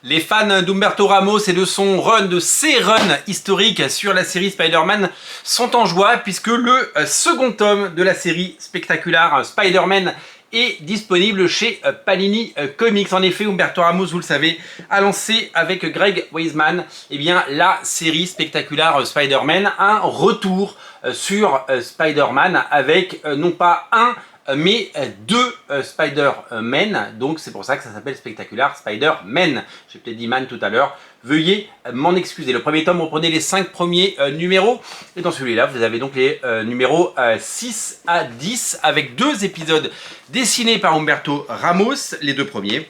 Les fans d'Humberto Ramos et de son run, de ses runs historiques sur la série Spider-Man sont en joie puisque le second tome de la série spectaculaire Spider-Man est disponible chez Panini Comics. En effet, Humberto Ramos, vous le savez, a lancé avec Greg Weisman la série spectaculaire Spider-Man, un retour sur Spider-Man avec non pas un mais deux Spider-Man, donc c'est pour ça que ça s'appelle Spectacular Spider-Man. J'ai peut-être dit Man tout à l'heure, veuillez m'en excuser. Le premier tome reprenait les 5 premiers numéros, et dans celui-là vous avez donc les numéros 6 à 10, avec 2 épisodes dessinés par Humberto Ramos, les 2 premiers.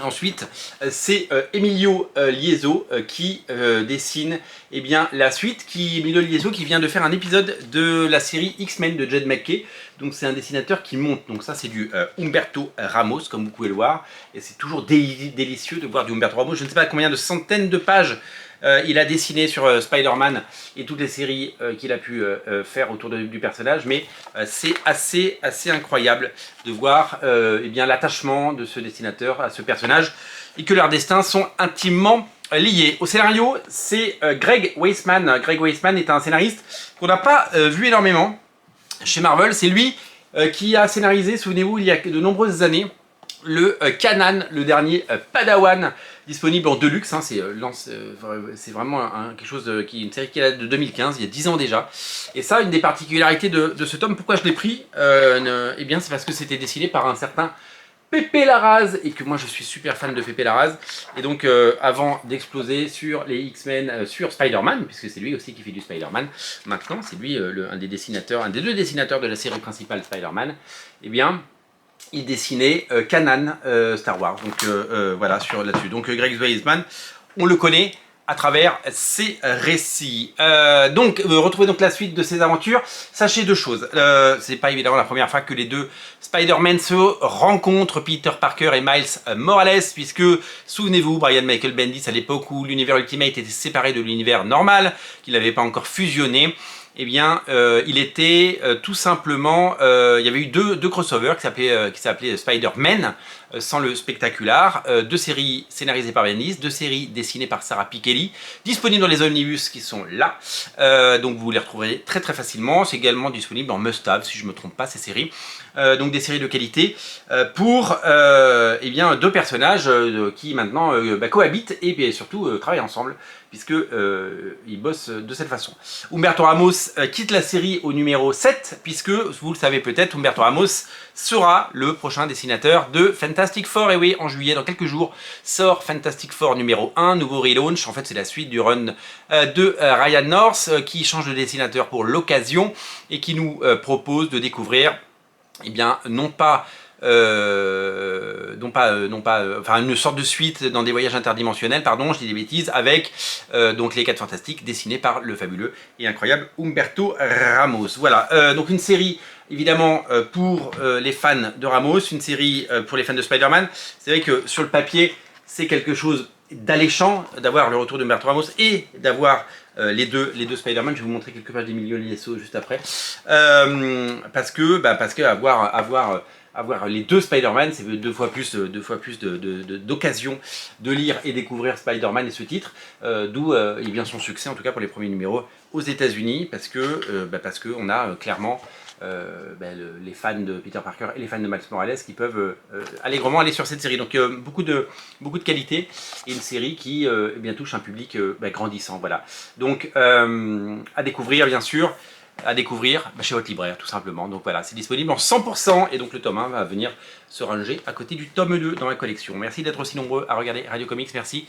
Ensuite, c'est Emilio Liezzo qui dessine la suite. Emilio Liezzo qui vient de faire un épisode de la série X-Men de Jed McKay. Donc c'est un dessinateur qui monte. Donc ça c'est du Humberto Ramos, comme vous pouvez le voir. Et c'est toujours délicieux de voir du Humberto Ramos. Je ne sais pas combien de centaines de pages il a dessiné sur Spider-Man et toutes les séries qu'il a pu faire autour du personnage, mais c'est assez incroyable de voir l'attachement de ce dessinateur à ce personnage et que leurs destins sont intimement liés. Au scénario, c'est Greg Weisman. Greg Weisman est un scénariste qu'on n'a pas vu énormément chez Marvel. C'est lui qui a scénarisé, souvenez-vous, il y a de nombreuses années, le Kanan, le dernier Padawan, disponible en Deluxe. Hein, c'est vraiment quelque chose une série qui est de 2015, il y a 10 ans déjà. Et ça, une des particularités de ce tome, pourquoi je l'ai pris, c'est parce que c'était dessiné par un certain Pepe Larraz, et que moi je suis super fan de Pepe Larraz. Et donc avant d'exploser sur les X-Men, sur Spider-Man, puisque c'est lui aussi qui fait du Spider-Man, maintenant c'est lui un des deux dessinateurs de la série principale Spider-Man, il dessinait Kanan Star Wars, donc voilà, là-dessus. Donc Greg Weisman, on le connaît à travers ses récits. Retrouvez donc la suite de ses aventures. Sachez 2 choses. C'est pas évidemment la première fois que les deux Spider-Man se rencontrent, Peter Parker et Miles Morales, puisque, souvenez-vous, Brian Michael Bendis, à l'époque où l'univers Ultimate était séparé de l'univers normal, qu'il n'avait pas encore fusionné, il était tout simplement, il y avait eu deux crossovers qui s'appelaient Spider-Man, sans le spectaculaire, 2 séries scénarisées par Bendis, 2 séries dessinées par Sarah Pichelli, disponibles dans les omnibus qui sont là, donc vous les retrouverez très facilement. C'est également disponible en must-have, si je ne me trompe pas, ces séries, donc des séries de qualité pour 2 personnages qui maintenant cohabitent et surtout travaillent ensemble, puisque ils bossent de cette façon. Humberto Ramos quitte la série au numéro 7, puisque, vous le savez peut-être, Humberto Ramos sera le prochain dessinateur de Fantastic Four. Et oui, en juillet, dans quelques jours, sort Fantastic Four numéro 1, nouveau relaunch. En fait, c'est la suite du run de Ryan North, qui change de dessinateur pour l'occasion, et qui nous propose de découvrir, une sorte de suite dans des voyages interdimensionnels, pardon, je dis des bêtises, avec les 4 Fantastiques dessinés par le fabuleux et incroyable Humberto Ramos. Voilà, donc une série évidemment pour les fans de Ramos, une série pour les fans de Spider-Man. C'est vrai que sur le papier, c'est quelque chose d'alléchant d'avoir le retour d'Humberto Ramos et d'avoir les deux Spider-Man. Je vais vous montrer quelques pages d'Emilio Liezzo juste après, parce que avoir les 2 Spider-Man, c'est 2 fois plus d'occasion de lire et découvrir Spider-Man et ce titre, d'où son succès, en tout cas pour les premiers numéros aux États-Unis, parce que on a clairement les fans de Peter Parker et les fans de Miles Morales qui peuvent allègrement aller sur cette série. Donc beaucoup de qualité, et une série qui touche un public grandissant. Voilà. Donc à découvrir, bien sûr, chez votre libraire, tout simplement. Donc voilà, c'est disponible en 100%, et donc le tome 1 va venir se ranger à côté du tome 2 dans ma collection. Merci d'être aussi nombreux à regarder Radio Comics. Merci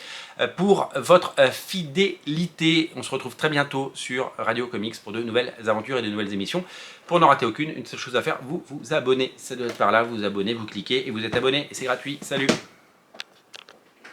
pour votre fidélité. On se retrouve très bientôt sur Radio Comics pour de nouvelles aventures et de nouvelles émissions. Pour n'en rater aucune, une seule chose à faire, vous abonnez. Ça doit être par là, vous abonnez, vous cliquez et vous êtes abonné, et c'est gratuit. Salut!